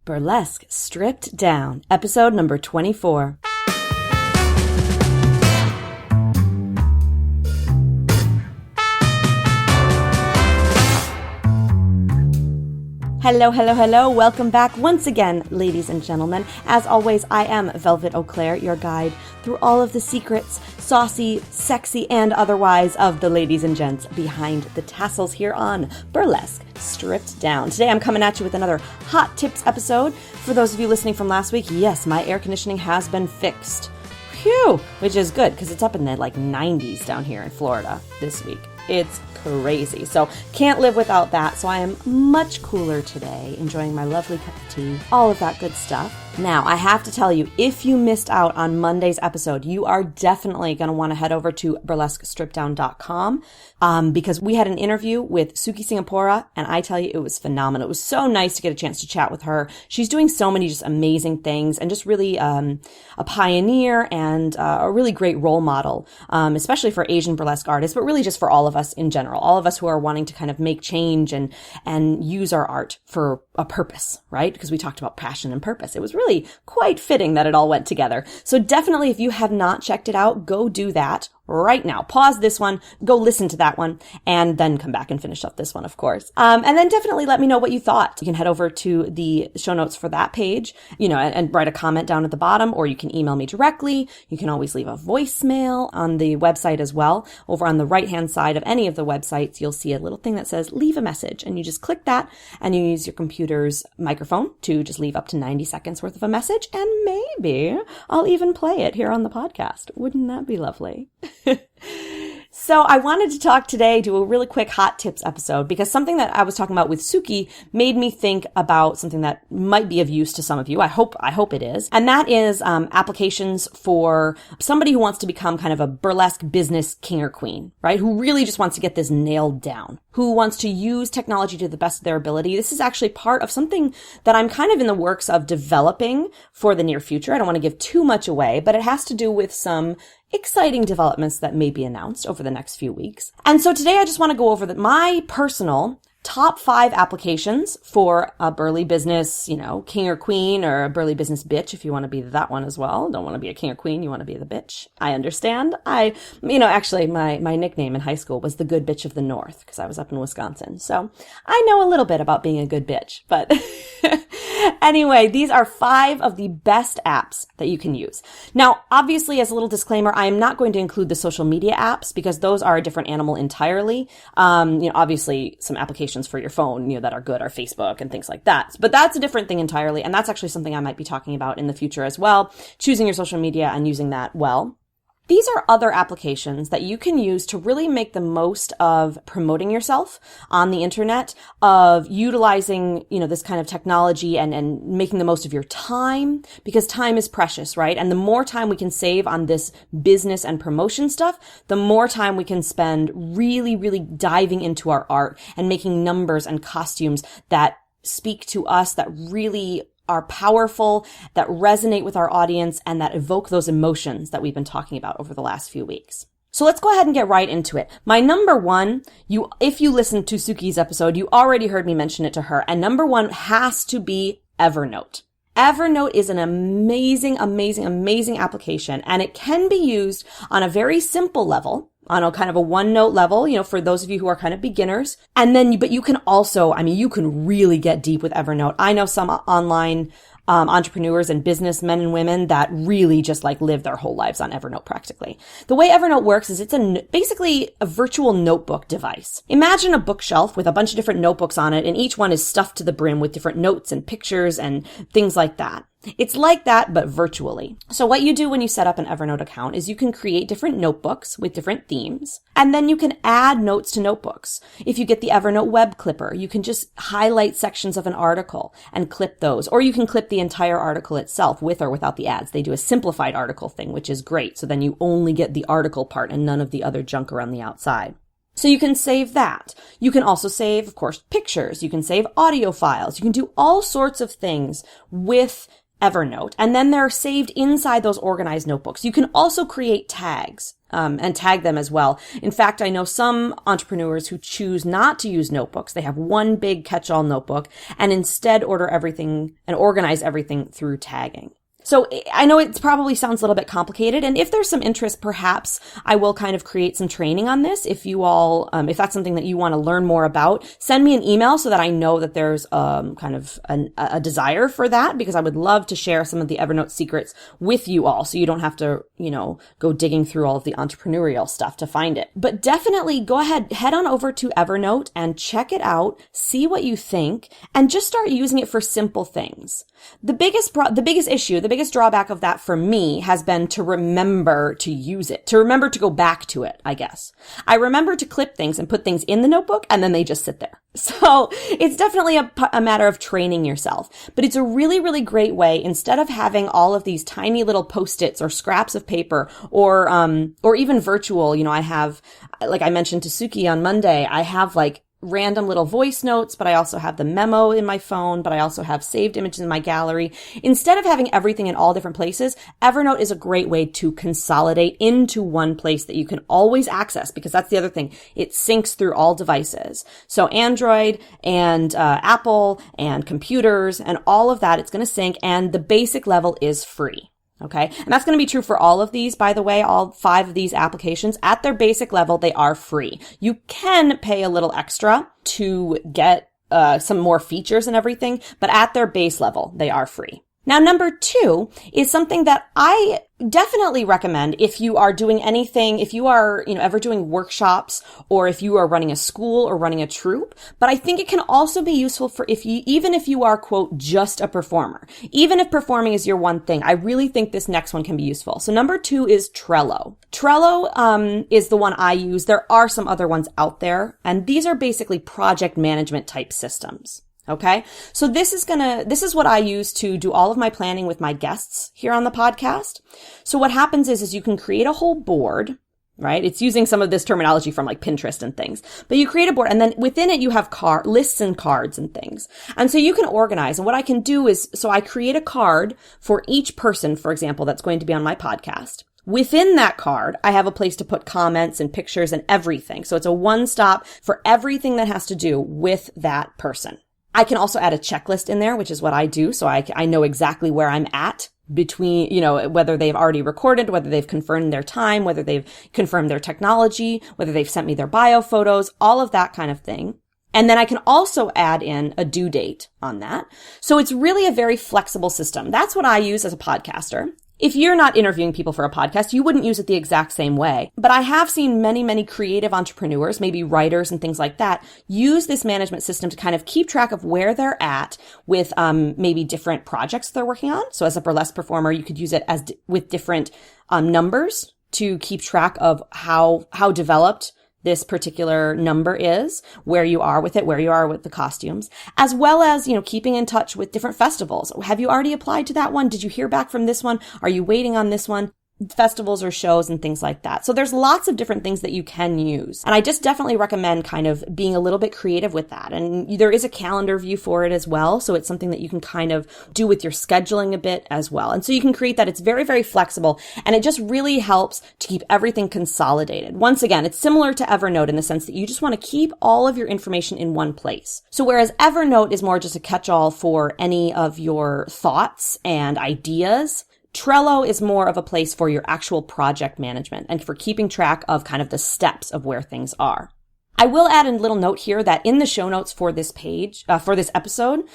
Burlesque Stripped Down, episode number 24. Hello, hello, hello. Welcome back once again, ladies and gentlemen. As always, I am Velvet Auclair, your guide through all of the secrets, saucy, sexy, and otherwise, of the ladies and gents behind the tassels here on Burlesque Stripped Down. Today, I'm coming at you with another Hot Tips episode. For those of you listening from last week, yes, my air conditioning has been fixed. Phew! Which is good, because it's up in the 90s down here in Florida this week. It's crazy. So can't live without that. So I am much cooler today, enjoying my lovely cup of tea, all of that good stuff. Now, I have to tell you, if you missed out on Monday's episode, you are definitely going to want to head over to burlesquestrippeddown.com because we had an interview with Suki Singapora, and I tell you, it was phenomenal. It was so nice to get a chance to chat with her. She's doing so many just amazing things and just really a pioneer and a really great role model, especially for Asian burlesque artists, but really just for all of us in general, all of us who are wanting to kind of make change and use our art for a purpose, right? Because we talked about passion and purpose. It was really quite fitting that it all went together. So definitely, if you have not checked it out, go do that right now. Pause this one, go listen to that one, and then come back and finish up this one, of course. And then definitely let me know what you thought. You can head over to the show notes for that page, and write a comment down at the bottom, or you can email me directly. You can always leave a voicemail on the website as well. Over on the right-hand side of any of the websites, you'll see a little thing that says leave a message, and you just click that, and you use your computer's microphone to just leave up to 90 seconds worth of a message, and maybe I'll even play it here on the podcast. Wouldn't that be lovely? So I wanted to talk today, do a really quick hot tips episode, because something that I was talking about with Suki made me think about something that might be of use to some of you. I hope it is. And that is applications for somebody who wants to become kind of a burlesque business king or queen, right? Who really just wants to get this nailed down, who wants to use technology to the best of their ability. This is actually part of something that I'm kind of in the works of developing for the near future. I don't want to give too much away, but it has to do with some exciting developments that may be announced over the next few weeks. And so today I just want to go over my personal top 5 applications for a burly business, king or queen, or a burly business bitch, if you want to be that one as well. Don't want to be a king or queen, you want to be the bitch. I understand. Actually my nickname in high school was the good bitch of the North, because I was up in Wisconsin. So I know a little bit about being a good bitch, but anyway, these are 5 of the best apps that you can use. Now, obviously, as a little disclaimer, I am not going to include the social media apps because those are a different animal entirely. Obviously some applications for your phone, that are good are Facebook and things like that. But that's a different thing entirely. And that's actually something I might be talking about in the future as well. Choosing your social media and using that well. These are other applications that you can use to really make the most of promoting yourself on the internet, of utilizing, this kind of technology and making the most of your time, because time is precious, right? And the more time we can save on this business and promotion stuff, the more time we can spend really, really diving into our art and making numbers and costumes that speak to us, that really are powerful, that resonate with our audience, and that evoke those emotions that we've been talking about over the last few weeks. So let's go ahead and get right into it. My number one, if you listened to Suki's episode, you already heard me mention it to her, and number one has to be Evernote. Evernote is an amazing, amazing, amazing application, and it can be used on a very simple level, on a kind of a one-note level, for those of you who are kind of beginners. And then, but you can also, you can really get deep with Evernote. I know some online entrepreneurs and businessmen and women that really just live their whole lives on Evernote practically. The way Evernote works is it's basically a virtual notebook device. Imagine a bookshelf with a bunch of different notebooks on it, and each one is stuffed to the brim with different notes and pictures and things like that. It's like that, but virtually. So what you do when you set up an Evernote account is you can create different notebooks with different themes, and then you can add notes to notebooks. If you get the Evernote web clipper, you can just highlight sections of an article and clip those, or you can clip the entire article itself with or without the ads. They do a simplified article thing, which is great. So then you only get the article part and none of the other junk around the outside. So you can save that. You can also save, of course, pictures. You can save audio files. You can do all sorts of things with Evernote, and then they're saved inside those organized notebooks. You can also create tags and tag them as well. In fact, I know some entrepreneurs who choose not to use notebooks. They have one big catch-all notebook and instead order everything and organize everything through tagging. So I know it probably sounds a little bit complicated, and if there's some interest, perhaps I will kind of create some training on this. If you all, if that's something that you want to learn more about, send me an email so that I know that there's kind of a desire for that, because I would love to share some of the Evernote secrets with you all, so you don't have to, go digging through all of the entrepreneurial stuff to find it. But definitely go ahead, head on over to Evernote and check it out, see what you think, and just start using it for simple things. The biggest drawback of that for me has been to remember to use it, to remember to go back to it, I guess. I remember to clip things and put things in the notebook, and then they just sit there. So it's definitely a matter of training yourself, but it's a really, really great way, instead of having all of these tiny little Post-its or scraps of paper or even virtual, I have, like I mentioned to Suki on Monday, I have like random little voice notes, but I also have the memo in my phone, but I also have saved images in my gallery. Instead of having everything in all different places, Evernote is a great way to consolidate into one place that you can always access, because that's the other thing. It syncs through all devices. So Android and Apple and computers and all of that, it's going to sync, and the basic level is free. Okay. And that's going to be true for all of these, by the way, all 5 of these applications. At their basic level, they are free. You can pay a little extra to get some more features and everything, but at their base level, they are free. Now, number 2 is something that I definitely recommend if you are doing anything, if you are, ever doing workshops, or if you are running a school or running a troupe. But I think it can also be useful for even if you are, quote, just a performer. Even if performing is your one thing, I really think this next one can be useful. So number 2 is Trello. Trello is the one I use. There are some other ones out there, and these are basically project management type systems. Okay. So this is what I use to do all of my planning with my guests here on the podcast. So what happens is you can create a whole board, right? It's using some of this terminology from like Pinterest and things, but you create a board, and then within it you have lists and cards and things. And so you can organize. And what I can do is, so I create a card for each person, for example, that's going to be on my podcast. Within that card, I have a place to put comments and pictures and everything. So it's a one-stop for everything that has to do with that person. I can also add a checklist in there, which is what I do. So I know exactly where I'm at between, whether they've already recorded, whether they've confirmed their time, whether they've confirmed their technology, whether they've sent me their bio photos, all of that kind of thing. And then I can also add in a due date on that. So it's really a very flexible system. That's what I use as a podcaster. If you're not interviewing people for a podcast, you wouldn't use it the exact same way. But I have seen many, many creative entrepreneurs, maybe writers and things like that, use this management system to kind of keep track of where they're at with maybe different projects they're working on. So as a burlesque performer, you could use it as with different numbers to keep track of how developed this particular number is, where you are with it, where you are with the costumes, as well as, keeping in touch with different festivals. Have you already applied to that one? Did you hear back from this one? Are you waiting on this one? Festivals or shows and things like that. So there's lots of different things that you can use. And I just definitely recommend kind of being a little bit creative with that. And there is a calendar view for it as well. So it's something that you can kind of do with your scheduling a bit as well. And so you can create that. It's very, very flexible, and it just really helps to keep everything consolidated. Once again, it's similar to Evernote in the sense that you just want to keep all of your information in one place. So whereas Evernote is more just a catch-all for any of your thoughts and ideas, Trello is more of a place for your actual project management and for keeping track of kind of the steps of where things are. I will add a little note here that in the show notes for this page, for this episode,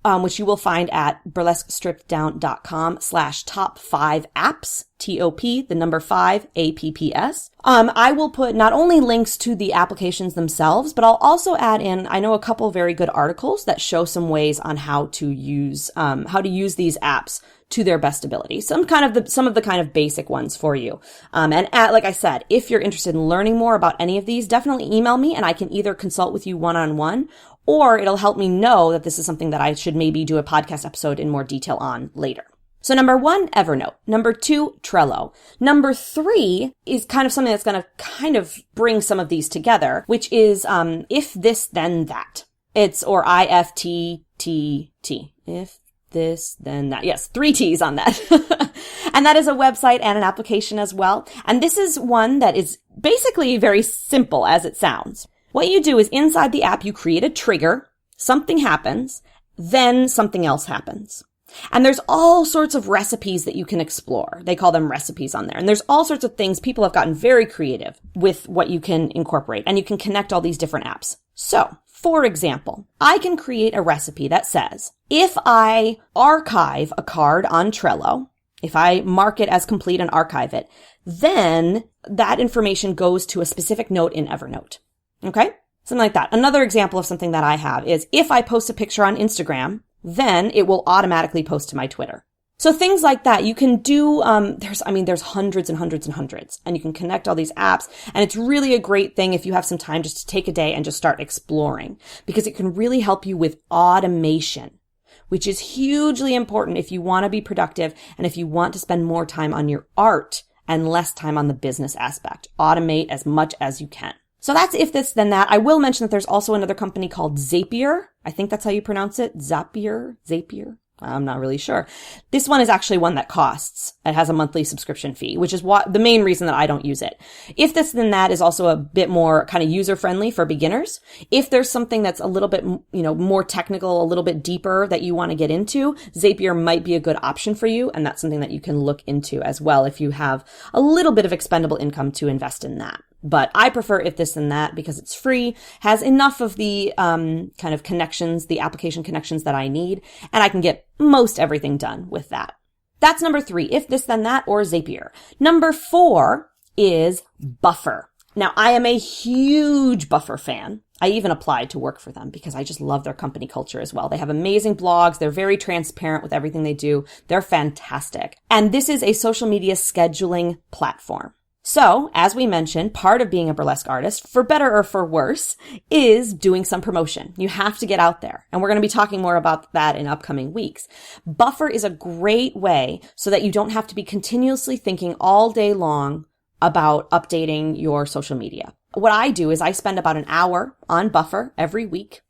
which you will find at burlesquestrippeddown.com/top5apps, TOP, the number 5, APPS. I will put not only links to the applications themselves, but I'll also add in, I know a couple very good articles that show some ways on how to use these apps to their best ability. Some of the kind of basic ones for you. Like I said, if you're interested in learning more about any of these, definitely email me and I can either consult with you one-on-one, or it'll help me know that this is something that I should maybe do a podcast episode in more detail on later. So number 1, Evernote. Number 2, Trello. Number 3 is kind of something that's going to kind of bring some of these together, which is if this, then that. It's, or IFTTT. If this, then that. Yes, 3 T's on that. And that is a website and an application as well. And this is one that is basically very simple as it sounds. What you do is inside the app, you create a trigger, something happens, then something else happens. And there's all sorts of recipes that you can explore. They call them recipes on there. And there's all sorts of things. People have gotten very creative with what you can incorporate, and you can connect all these different apps. So, for example, I can create a recipe that says, if I archive a card on Trello, if I mark it as complete and archive it, then that information goes to a specific note in Evernote. Okay? Something like that. Another example of something that I have is if I post a picture on Instagram, then it will automatically post to my Twitter. So things like that, you can do, there's hundreds and hundreds and hundreds, and you can connect all these apps, and it's really a great thing if you have some time just to take a day and just start exploring, because it can really help you with automation, which is hugely important if you want to be productive and if you want to spend more time on your art and less time on the business aspect. Automate as much as you can. So that's if this, then that. I will mention that there's also another company called Zapier. I think that's how you pronounce it. Zapier. I'm not really sure. This one is actually one that costs. It has a monthly subscription fee, which is the main reason that I don't use it. If this, then that is also a bit more kind of user friendly for beginners. If there's something that's a little bit, more technical, a little bit deeper that you want to get into, Zapier might be a good option for you. And that's something that you can look into as well if you have a little bit of expendable income to invest in that. But I prefer if this and that because it's free, has enough of the kind of connections, the application connections that I need, and I can get most everything done with that. That's number 3, if this then that, or Zapier. Number 4 is Buffer. Now, I am a huge Buffer fan. I even applied to work for them because I just love their company culture as well. They have amazing blogs. They're very transparent with everything they do. They're fantastic. And this is a social media scheduling platform. So, as we mentioned, part of being a burlesque artist, for better or for worse, is doing some promotion. You have to get out there. And we're going to be talking more about that in upcoming weeks. Buffer is a great way so that you don't have to be continuously thinking all day long about updating your social media. What I do is I spend about an hour on Buffer every week.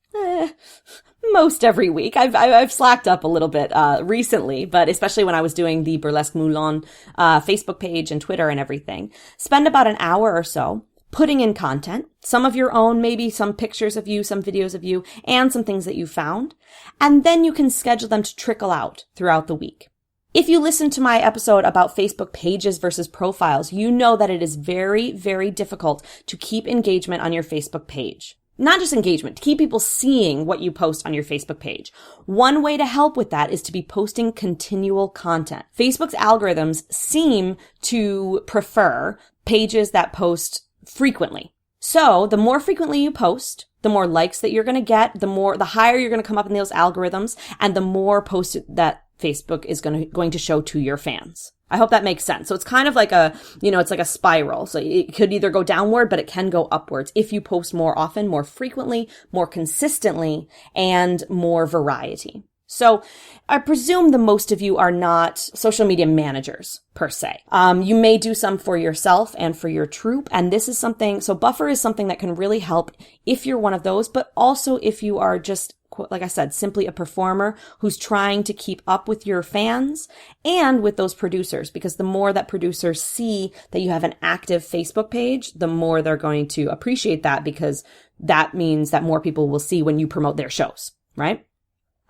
Most every week. I've slacked up a little bit recently, but especially when I was doing the Burlesque Moulin Facebook page and Twitter and everything. Spend about an hour or so putting in content, some of your own, maybe some pictures of you, some videos of you, and some things that you found. And then you can schedule them to trickle out throughout the week. If you listen to my episode about Facebook pages versus profiles, you know that it is very, very difficult to keep engagement on your Facebook page. Not just engagement, to keep people seeing what you post on your Facebook page. One way to help with that is to be posting continual content. Facebook's algorithms seem to prefer pages that post frequently. So the more frequently you post, the more likes that you're going to get, the higher you're going to come up in those algorithms, and the more posts that Facebook is going to show to your fans. I hope that makes sense. So it's kind of like it's like a spiral. So it could either go downward, but it can go upwards if you post more often, more frequently, more consistently, and more variety. So I presume the most of you are not social media managers per se. You may do some for yourself and for your troupe. And this is something, so Buffer is something that can really help if you're one of those, but also if you are just, like I said, simply a performer who's trying to keep up with your fans and with those producers, because the more that producers see that you have an active Facebook page, the more they're going to appreciate that, because that means that more people will see when you promote their shows, right?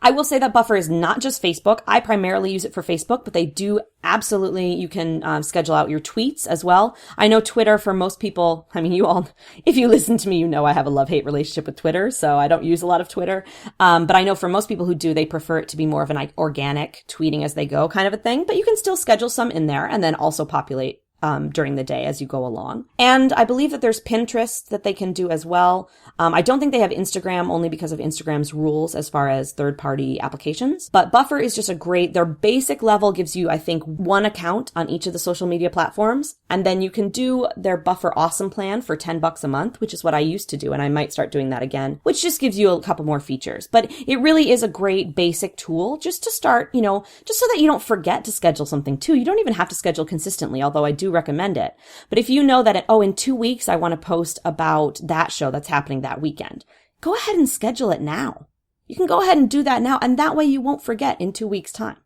I will say that Buffer is not just Facebook. I primarily use it for Facebook, but they do absolutely, you can schedule out your tweets as well. I know Twitter for most people, you all, if you listen to me, you know I have a love-hate relationship with Twitter, so I don't use a lot of Twitter. But I know for most people who do, they prefer it to be more of an organic tweeting as they go kind of a thing, but you can still schedule some in there and then also populate during the day as you go along. And I believe that there's Pinterest that they can do as well. I don't think they have Instagram, only because of Instagram's rules as far as third-party applications. But Buffer is just their basic level gives you, I think, one account on each of the social media platforms. And then you can do their Buffer Awesome plan for $10 a month, which is what I used to do. And I might start doing that again, which just gives you a couple more features. But it really is a great basic tool just to start, just so that you don't forget to schedule something too. You don't even have to schedule consistently, although I do recommend it. But if you know that, in 2 weeks, I want to post about that show that's happening that weekend, go ahead and schedule it now. you can go ahead and do that now. And that way you won't forget in 2 weeks' time.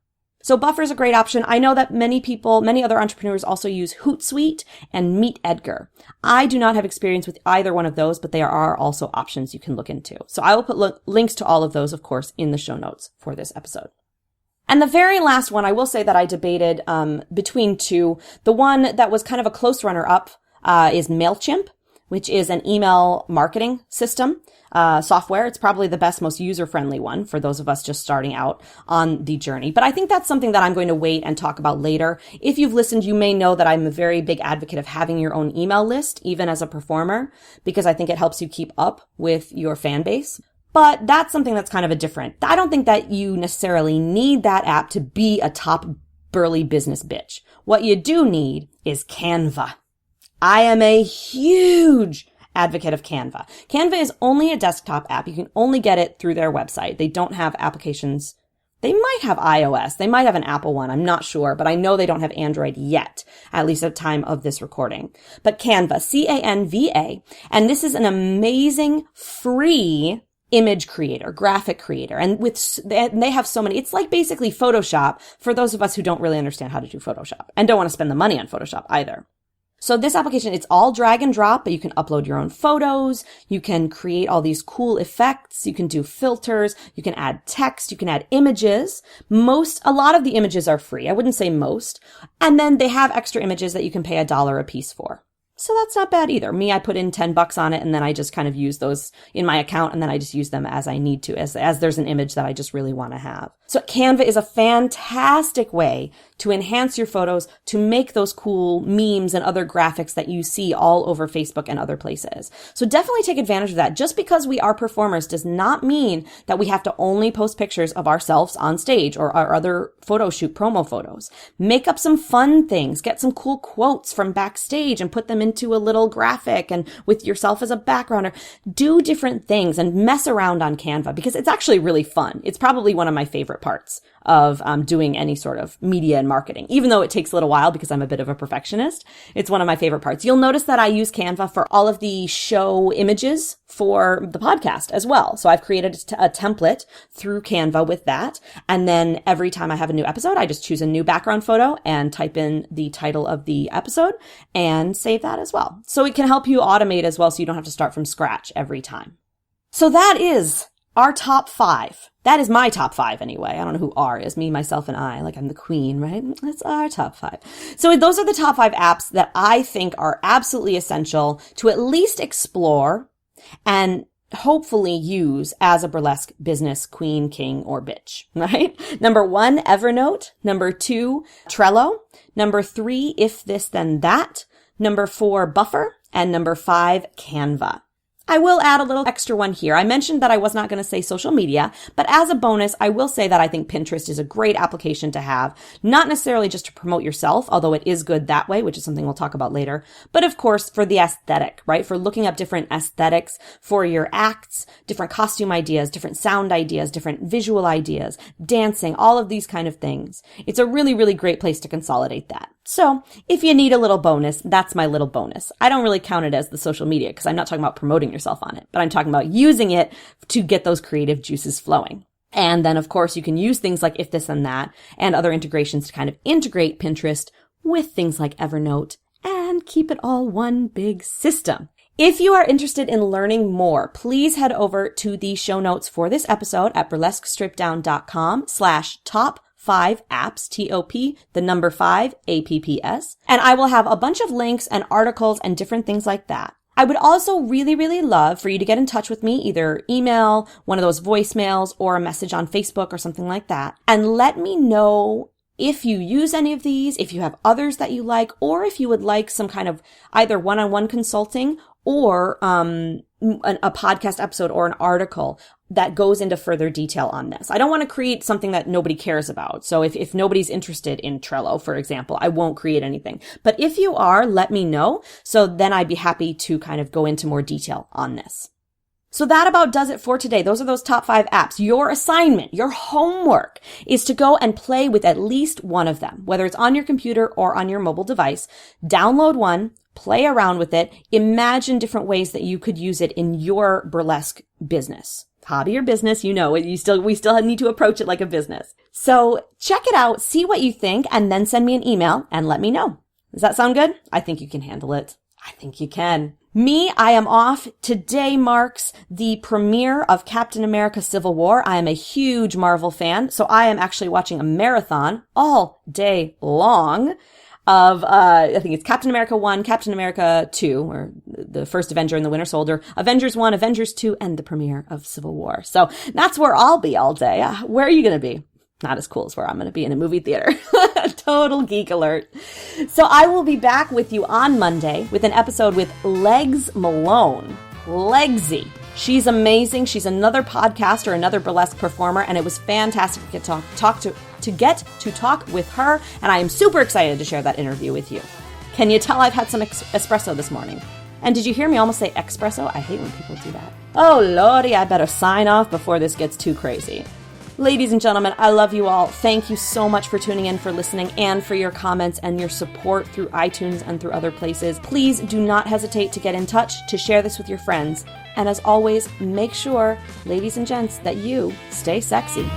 So Buffer is a great option. I know that many other entrepreneurs also use Hootsuite and Meet Edgar. I do not have experience with either one of those, but there are also options you can look into. So I will put links to all of those, of course, in the show notes for this episode. And the very last one, I will say that I debated between two. The one that was kind of a close runner-up is MailChimp, which is an email marketing system software. It's probably the best, most user-friendly one for those of us just starting out on the journey. But I think that's something that I'm going to wait and talk about later. If you've listened, you may know that I'm a very big advocate of having your own email list, even as a performer, because I think it helps you keep up with your fan base. But that's something that's kind of a different. I don't think that you necessarily need that app to be a top burly business bitch. What you do need is Canva. I am a huge advocate of Canva. Canva is only a desktop app. You can only get it through their website. They don't have applications. They might have iOS. They might have an Apple one. I'm not sure, but I know they don't have Android yet, at least at the time of this recording. But Canva, C-A-N-V-A, and this is an amazing free image creator, graphic creator. And they have so many, it's like basically Photoshop for those of us who don't really understand how to do Photoshop and don't want to spend the money on Photoshop either. So this application, it's all drag and drop, but you can upload your own photos. You can create all these cool effects. You can do filters. You can add text. You can add images. A lot of the images are free. I wouldn't say most. And then they have extra images that you can pay $1 a piece for. So that's not bad either. Me, I put in $10 on it and then I just kind of use those in my account and then I just use them as I need to, as there's an image that I just really want to have. So Canva is a fantastic way to enhance your photos, to make those cool memes and other graphics that you see all over Facebook and other places. So definitely take advantage of that. Just because we are performers does not mean that we have to only post pictures of ourselves on stage or our other photo shoot promo photos. Make up some fun things, get some cool quotes from backstage and put them into a little graphic and with yourself as a background, or do different things and mess around on Canva because it's actually really fun. It's probably one of my favorite parts of doing any sort of media and marketing, even though it takes a little while because I'm a bit of a perfectionist. It's one of my favorite parts. You'll notice that I use Canva for all of the show images for the podcast as well. So I've created a template through Canva with that. And then every time I have a new episode, I just choose a new background photo and type in the title of the episode and save that as well. So it can help you automate as well so you don't have to start from scratch every time. So that is our top 5. That is my top 5 anyway. I don't know who R is. Me, myself, and I. Like I'm the queen, right? That's our top 5. So those are the top 5 apps that I think are absolutely essential to at least explore and hopefully use as a burlesque business queen, king, or bitch, right? Number 1, Evernote. Number 2, Trello. Number 3, If This Then That. Number 4, Buffer. And number 5, Canva. I will add a little extra one here. I mentioned that I was not going to say social media, but as a bonus, I will say that I think Pinterest is a great application to have, not necessarily just to promote yourself, although it is good that way, which is something we'll talk about later, but of course for the aesthetic, right? For looking up different aesthetics for your acts, different costume ideas, different sound ideas, different visual ideas, dancing, all of these kind of things. It's a really, really great place to consolidate that. So if you need a little bonus, that's my little bonus. I don't really count it as the social media because I'm not talking about promoting yourself on it, but I'm talking about using it to get those creative juices flowing. And then, of course, you can use things like If This and That and other integrations to kind of integrate Pinterest with things like Evernote and keep it all one big system. If you are interested in learning more, please head over to the show notes for this episode at burlesquestripdown.com/top5 apps, TOP, the number 5, APPS. And I will have a bunch of links and articles and different things like that. I would also really, really love for you to get in touch with me, either email, one of those voicemails, or a message on Facebook or something like that. And let me know if you use any of these, if you have others that you like, or if you would like some kind of either one-on-one consulting or a podcast episode or an article that goes into further detail on this. I don't want to create something that nobody cares about. So if nobody's interested in Trello, for example, I won't create anything. But if you are, let me know. So then I'd be happy to kind of go into more detail on this. So that about does it for today. Those are those top 5 apps. Your assignment, your homework is to go and play with at least one of them, whether it's on your computer or on your mobile device. Download one, play around with it, imagine different ways that you could use it in your burlesque business. Hobby or business, you know, we still need to approach it like a business. So check it out, see what you think, and then send me an email and let me know. Does that sound good? I think you can handle it. I think you can. Me, I am off. Today marks the premiere of Captain America Civil War. I am a huge Marvel fan, so I am actually watching a marathon all day long of, I think it's Captain America 1, Captain America 2, or the first Avenger and the Winter Soldier, Avengers 1, Avengers 2, and the premiere of Civil War. So that's where I'll be all day. Where are you going to be? Not as cool as where I'm going to be in a movie theater. Total geek alert. So I will be back with you on Monday with an episode with Legs Malone. Legsy. She's amazing. She's another podcaster, another burlesque performer, and it was fantastic to get to talk with her, and I am super excited to share that interview with you. Can you tell I've had some espresso this morning? And did you hear me almost say espresso? I hate when people do that. Oh, lordy, I better sign off before this gets too crazy. Ladies and gentlemen, I love you all. Thank you so much for tuning in, for listening, and for your comments and your support through iTunes and through other places. Please do not hesitate to get in touch, to share this with your friends. And as always, make sure, ladies and gents, that you stay sexy.